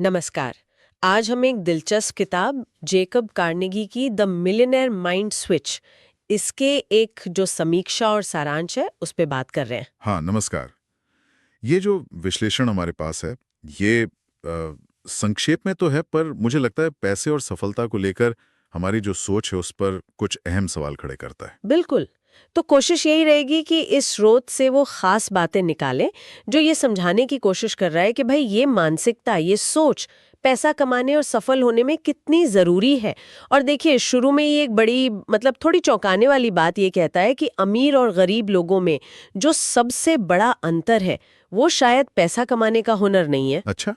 नमस्कार। आज हम एक दिलचस्प किताब जेकब कार्नेगी की द मिलियनेयर माइंड स्विच इसके एक जो समीक्षा और सारांश है उस पे बात कर रहे हैं। हाँ, नमस्कार। ये जो विश्लेषण हमारे पास है, ये संक्षेप में तो है, पर मुझे लगता है पैसे और सफलता को लेकर हमारी जो सोच है, उस पर कुछ अहम सवाल खड़े करता है। बिल्कुल। तो कोशिश यही रहेगी कि इस स्रोत से वो खास बातें निकालें जो ये समझाने की कोशिश कर रहा है कि भाई ये मानसिकता, ये सोच पैसा कमाने और सफल होने में कितनी जरूरी है। और देखिए, शुरू में ही एक बड़ी थोड़ी चौंकाने वाली बात ये कहता है कि अमीर और गरीब लोगों में जो सबसे बड़ा अंतर है वो शायद पैसा कमाने का हुनर नहीं है, अच्छा,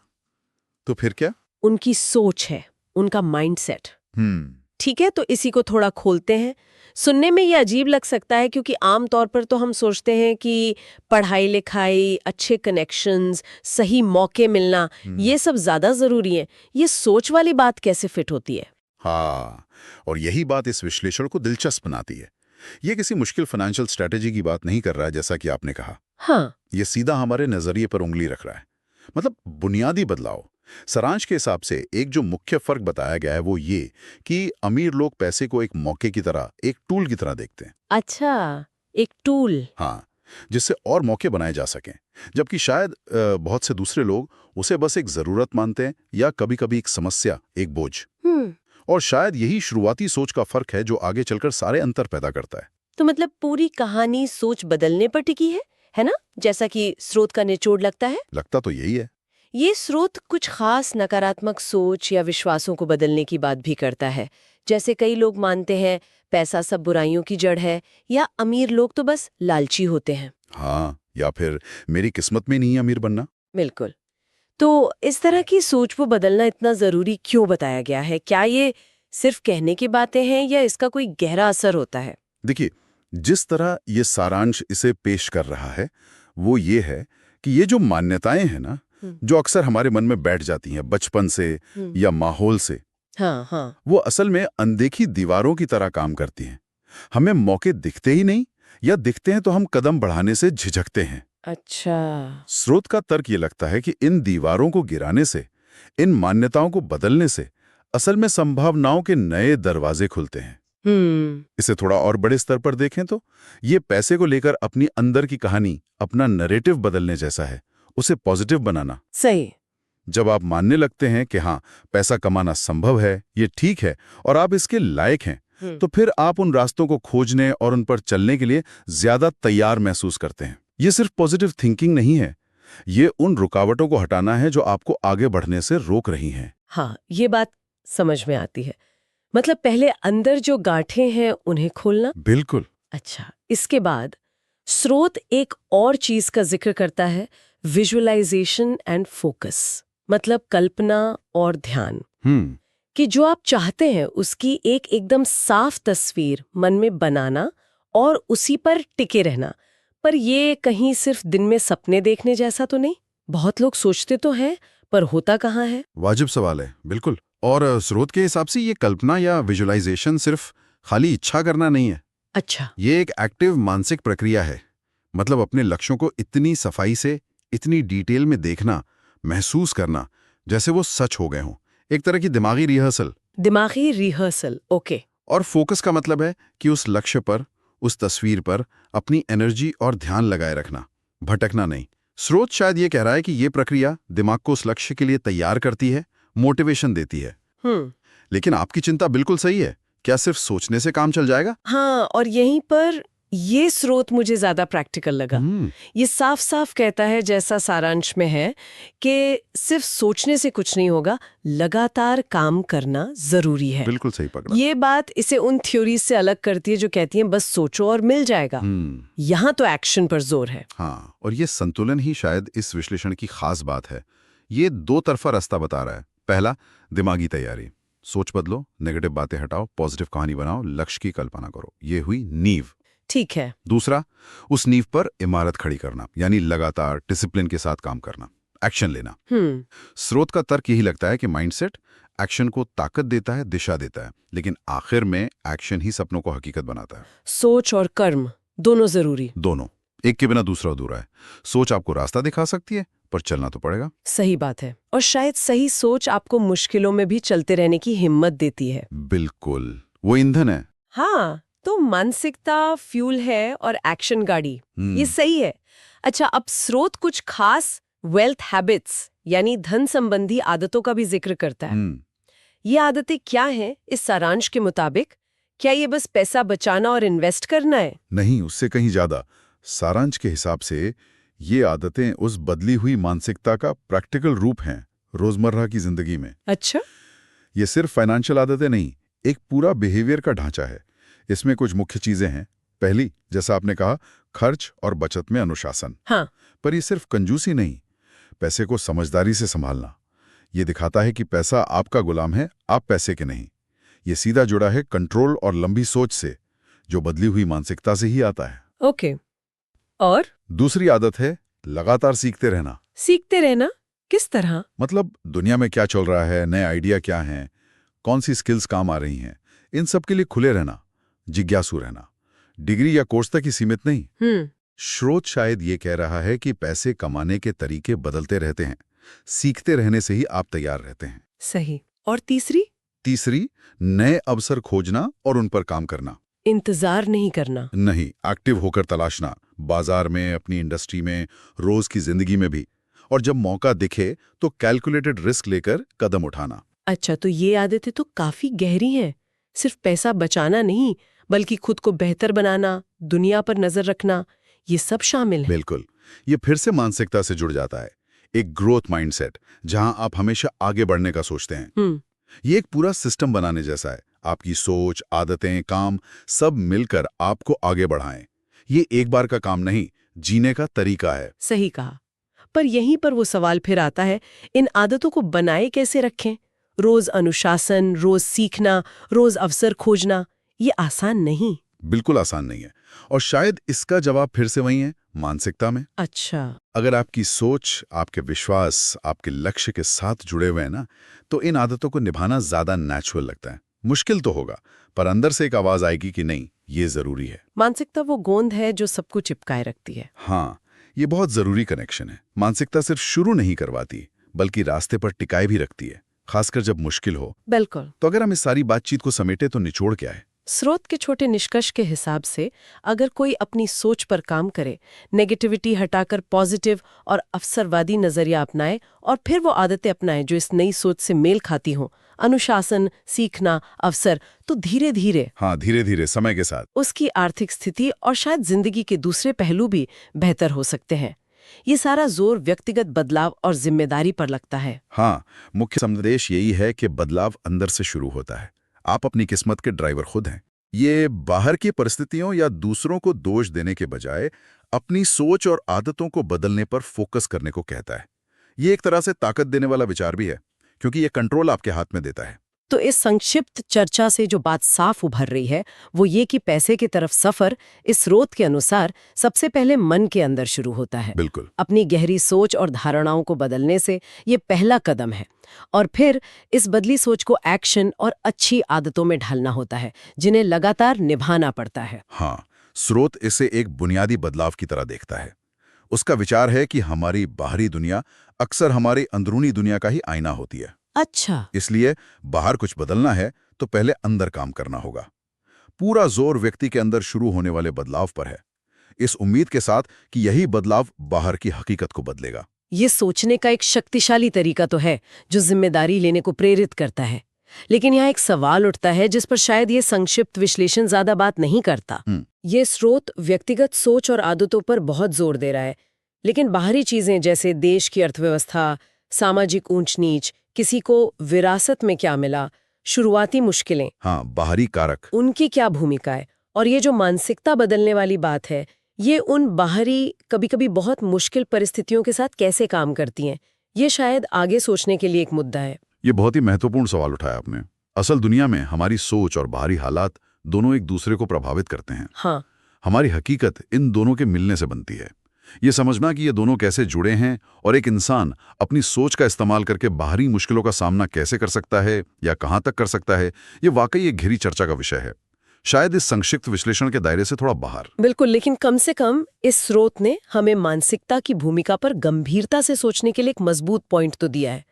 तो फिर क्या? उनकी सोच है, उनका माइंडसेट। हम्म। ठीक है, तो इसी को थोड़ा खोलते हैं। सुनने में ये अजीब लग सकता है क्योंकि आम तौर पर तो हम सोचते हैं कि पढ़ाई लिखाई, अच्छे कनेक्शंस, सही मौके मिलना, ये सब ज्यादा जरूरी है। ये सोच वाली बात कैसे फिट होती है? हाँ, और यही बात इस विश्लेषण को दिलचस्प बनाती है। ये किसी मुश्किल फाइनेंशियल स्ट्रेटेजी की बात नहीं कर रहा है, जैसा कि आपने कहा। हाँ। ये सीधा हमारे नजरिए पर उंगली रख रहा है। मतलब बुनियादी बदलाव। सारांश के हिसाब से एक जो मुख्य फर्क बताया गया है वो ये कि अमीर लोग पैसे को एक मौके की तरह, एक टूल की तरह देखते हैं। अच्छा, एक टूल। हाँ, जिससे और मौके बनाए जा सकें। जबकि शायद बहुत से दूसरे लोग उसे बस एक जरूरत मानते हैं, या कभी-कभी एक समस्या, एक बोझ। हम्म। और शायद यही शुरुआती सोच का फर्क है जो आगे चलकर सारे अंतर पैदा करता है। तो पूरी कहानी सोच बदलने पर टिकी है ना? जैसा कि स्रोत का निचोड़ लगता है। लगता तो यही है। ये स्रोत कुछ खास नकारात्मक सोच या विश्वासों को बदलने की बात भी करता है। जैसे कई लोग मानते हैं पैसा सब बुराइयों की जड़ है, या अमीर लोग तो बस लालची होते हैं। हाँ, या फिर मेरी किस्मत में नहीं है अमीर बनना। बिल्कुल। तो इस तरह की सोच को बदलना इतना जरूरी क्यों बताया गया है? क्या ये सिर्फ कहने की बातें हैं या इसका कोई गहरा असर होता है? देखिए, जिस तरह ये सारांश इसे पेश कर रहा है, वो ये है कि ये जो मान्यताएं हैं ना, हम्म। जो अक्सर हमारे मन में बैठ जाती हैं बचपन से हम्म। या माहौल से, हाँ हाँ। वो असल में अनदेखी दीवारों की तरह काम करती हैं। हमें मौके दिखते ही नहीं, या दिखते हैं तो हम कदम बढ़ाने से झिझकते हैं। अच्छा। स्रोत का तर्क ये लगता है कि इन दीवारों को गिराने से, इन मान्यताओं को बदलने से असल में संभावनाओं के नए दरवाजे खुलते हैं। इसे थोड़ा और बड़े स्तर पर देखें तो ये पैसे को लेकर अपनी अंदर की कहानी, अपना नैरेटिव बदलने जैसा है, उसे पॉजिटिव बनाना। सही। जब आप मानने लगते हैं कि हाँ, पैसा कमाना संभव है, ये ठीक है और आप इसके लायक हैं, तो फिर आप उन रास्तों को खोजने और उन पर चलने के लिए ज्यादा तैयार महसूस करते हैं। ये सिर्फ पॉजिटिव थिंकिंग नहीं है, ये उन रुकावटों को हटाना है जो आपको आगे बढ़ने से रोक रही हैं। हाँ, ये बात समझ में आती है। पहले अंदर जो गांठें हैं उन्हें खोलना। बिल्कुल। अच्छा, इसके बाद स्रोत एक और चीज का जिक्र करता है, विजुअलाइजेशन एंड फोकस। कल्पना और ध्यान। हम्म। कि जो आप चाहते हैं उसकी एक एकदम साफ तस्वीर मन में बनाना और उसी पर टिके रहना। पर ये कहीं सिर्फ दिन में सपने देखने जैसा तो नहीं? बहुत लोग सोचते तो हैं, पर होता कहाँ है? वाजिब सवाल है, बिल्कुल। और स्रोत के हिसाब से ये कल्पना या विजुअलाइजेशन सिर्फ खाली इच्छा करना नहीं है। अच्छा। ये एक एक्टिव मानसिक प्रक्रिया है। मतलब अपने लक्ष्यों को इतनी सफाई से, इतनी डिटेल में देखना, महसूस करना जैसे वो सच हो गए हों। एक तरह की दिमागी रिहर्सल। दिमागी रिहर्सल, ओके। और फोकस का मतलब है कि उस लक्ष्य पर, उस तस्वीर पर अपनी एनर्जी और ध्यान लगाए रखना, भटकना नहीं। स्रोत शायद ये कह रहा है कि ये प्रक्रिया दिमाग को उस लक्ष्य के लिए तैयार करती है, मोटिवेशन देती है। लेकिन आपकी चिंता बिल्कुल सही है। क्या सिर्फ सोचने से काम चल जाएगा? हाँ, और यहीं पर ये स्रोत मुझे ज्यादा प्रैक्टिकल लगा। ये साफ साफ कहता है, जैसा सारांश में है, कि सिर्फ सोचने से कुछ नहीं होगा, लगातार काम करना जरूरी है। बिल्कुल सही पकड़ा। ये बात इसे उन थ्योरीज से अलग करती है जो कहती हैं बस सोचो और मिल जाएगा। यहाँ तो एक्शन पर जोर है। हाँ, और ये संतुलन ही शायद इस विश्लेषण की खास बात है। ये दो तरफा रास्ता बता रहा है। पहला, दिमागी तैयारी। सोच बदलो, नेगेटिव बातें हटाओ, पॉजिटिव कहानी बनाओ, लक्ष्य की कल्पना करो। ये हुई नींव। ठीक है। दूसरा, उस नींव पर इमारत खड़ी करना, यानी लगातार डिसिप्लिन के साथ काम करना, एक्शन लेना। स्रोत का तर्क यही लगता है कि माइंडसेट एक्शन को ताकत देता है, दिशा देता है, लेकिन आखिर में एक्शन ही सपनों को हकीकत बनाता है। सोच और कर्म दोनों जरूरी। दोनों एक के बिना दूसरा अधूरा है। सोच आपको रास्ता दिखा सकती है, पर चलना तो पड़ेगा। सही बात है। और शायद सही सोच आपको मुश्किलों में भी चलते रहने की हिम्मत देती है। बिल्कुल, वो ईंधन है। हाँ, तो मानसिकता फ्यूल है और एक्शन गाड़ी, ये सही है। अच्छा, अब स्रोत कुछ खास वेल्थ हैबिट्स यानी धन संबंधी आदतों का भी जिक्र करता है। ये आदतें क्या हैं इस सारांश के मुताबिक? क्या ये बस पैसा बचाना और इन्वेस्ट करना है? नहीं, उससे कहीं ज्यादा। सारांश के हिसाब से ये आदतें उस बदली हुई मानसिकता का प्रैक्टिकल रूप हैं रोजमर्रा की जिंदगी में। अच्छा, ये सिर्फ फाइनेंशियल आदतें नहीं, एक पूरा बिहेवियर का ढांचा है। इसमें कुछ मुख्य चीजें हैं। पहली, जैसा आपने कहा, खर्च और बचत में अनुशासन। हाँ, पर ये सिर्फ कंजूसी नहीं, पैसे को समझदारी से संभालना। ये दिखाता है कि पैसा आपका गुलाम है, आप पैसे के नहीं। ये सीधा जुड़ा है कंट्रोल और लंबी सोच से, जो बदली हुई मानसिकता से ही आता है। ओके। और दूसरी आदत है लगातार सीखते रहना। सीखते रहना किस तरह? मतलब दुनिया में क्या चल रहा है, नए आइडिया क्या हैं, कौन सी स्किल्स काम आ रही हैं, इन सब के लिए खुले रहना, जिज्ञासु रहना। डिग्री या कोर्स तक ही सीमित नहीं। स्रोत शायद ये कह रहा है कि पैसे कमाने के तरीके बदलते रहते हैं, सीखते रहने से ही आप तैयार रहते हैं। सही। और तीसरी, नए अवसर खोजना और उन पर काम करना। इंतजार नहीं करना। नहीं, एक्टिव होकर तलाशना, बाजार में, अपनी इंडस्ट्री में, रोज की जिंदगी में भी। और जब मौका दिखे तो कैलकुलेटेड रिस्क लेकर कदम उठाना। अच्छा, तो ये आदतें तो काफी गहरी हैं। सिर्फ पैसा बचाना नहीं, बल्कि खुद को बेहतर बनाना, दुनिया पर नजर रखना, ये सब शामिल है। बिल्कुल, ये फिर से मानसिकता से जुड़ जाता है। एक ग्रोथ माइंडसेट, जहां आप हमेशा आगे बढ़ने का सोचते हैं। ये एक पूरा सिस्टम बनाने जैसा है। आपकी सोच, आदतें, काम सब मिलकर आपको आगे बढ़ाएं। ये एक बार का काम नहीं, जीने का तरीका है। सही कहा। पर यहीं पर वो सवाल फिर आता है, इन आदतों को बनाए कैसे रखें? रोज अनुशासन, रोज सीखना, रोज अवसर खोजना, ये आसान नहीं। बिल्कुल आसान नहीं है। और शायद इसका जवाब फिर से वही है, मानसिकता में। अच्छा। अगर आपकी सोच, आपके विश्वास, आपके लक्ष्य के साथ जुड़े हुए हैं ना, तो इन आदतों को निभाना ज्यादा नेचुरल लगता है। मुश्किल तो होगा, पर अंदर से एक आवाज आएगी कि नहीं, ये जरूरी है। मानसिकता वो गोंद है जो सबको चिपकाए रखती है। हाँ, ये बहुत जरूरी कनेक्शन है। मानसिकता सिर्फ शुरू नहीं करवाती, बल्कि रास्ते पर टिकाए भी रखती है, खासकर जब मुश्किल हो। बिल्कुल। तो अगर हम इस सारी बातचीत को समेटे तो निचोड़ क्या है? स्रोत के छोटे निष्कर्ष के हिसाब से अगर कोई अपनी सोच पर काम करे, नेगेटिविटी हटाकर पॉजिटिव और अवसरवादी नजरिया अपनाए और फिर वो आदतें अपनाए जो इस नई सोच से मेल खाती हों, अनुशासन, सीखना, अवसर, तो धीरे धीरे समय के साथ उसकी आर्थिक स्थिति और शायद जिंदगी के दूसरे पहलू भी बेहतर हो सकते हैं। ये सारा जोर व्यक्तिगत बदलाव और जिम्मेदारी पर लगता है। हाँ, मुख्य संदेश यही है कि बदलाव अंदर से शुरू होता है। आप अपनी किस्मत के ड्राइवर खुद हैं। ये बाहर की परिस्थितियों या दूसरों को दोष देने के बजाय अपनी सोच और आदतों को बदलने पर फोकस करने को कहता है। ये एक तरह से ताकत देने वाला विचार भी है, क्योंकि ये कंट्रोल आपके हाथ में देता है। तो इस संक्षिप्त चर्चा से जो बात साफ उभर रही है वो ये कि पैसे की तरफ सफर इस स्रोत के अनुसार सबसे पहले मन के अंदर शुरू होता है। बिल्कुल। अपनी गहरी सोच और धारणाओं को बदलने से ये पहला कदम है, और फिर इस बदली सोच को एक्शन और अच्छी आदतों में ढालना होता है, जिन्हें लगातार निभाना पड़ता है। हाँ, स्रोत इसे एक बुनियादी बदलाव की तरह देखता है। उसका विचार है कि हमारी बाहरी दुनिया अक्सर हमारी अंदरूनी दुनिया का ही आईना होती है। अच्छा। इसलिए बाहर कुछ बदलना है तो पहले अंदर काम करना होगा। पूरा जोर व्यक्ति के अंदर शुरू होने वाले बदलाव पर है, इस उम्मीद के साथ कि यही बदलाव बाहर की हकीकत को बदलेगा। ये सोचने का एक शक्तिशाली तरीका तो है जो जिम्मेदारी लेने को प्रेरित करता है, लेकिन यहाँ एक सवाल उठता है जिस पर शायद ये संक्षिप्त विश्लेषण ज्यादा बात नहीं करता। ये स्रोत व्यक्तिगत सोच और आदतों पर बहुत जोर दे रहा है, लेकिन बाहरी चीजें जैसे देश की अर्थव्यवस्था, सामाजिक ऊंच नीच, किसी को विरासत में क्या मिला, शुरुआती मुश्किलें, हाँ, बाहरी कारक, उनकी क्या भूमिका है, और ये जो मानसिकता बदलने वाली बात है, ये उन बाहरी कभी कभी बहुत मुश्किल परिस्थितियों के साथ कैसे काम करती हैं, ये शायद आगे सोचने के लिए एक मुद्दा है। ये बहुत ही महत्वपूर्ण सवाल उठाया आपने। असल दुनिया में हमारी सोच और बाहरी हालात दोनों एक दूसरे को प्रभावित करते हैं। हाँ। हमारी हकीकत इन दोनों के मिलने से बनती है। ये समझना कि ये दोनों कैसे जुड़े हैं और एक इंसान अपनी सोच का इस्तेमाल करके बाहरी मुश्किलों का सामना कैसे कर सकता है या कहाँ तक कर सकता है, ये वाकई एक गहरी चर्चा का विषय है। शायद इस संक्षिप्त विश्लेषण के दायरे से थोड़ा बाहर। बिल्कुल, लेकिन कम से कम इस स्रोत ने हमें मानसिकता की भूमिका पर गंभीरता से सोचने के लिए एक मजबूत पॉइंट तो दिया है।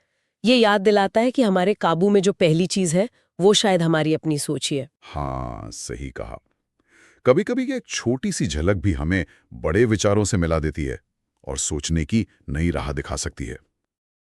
ये याद दिलाता है कि हमारे काबू में जो पहली चीज है वो शायद हमारी अपनी सोच ही है। हाँ, सही कहा। कभी-कभी एक छोटी सी झलक भी हमें बड़े विचारों से मिला देती है और सोचने की नई राह दिखा सकती है।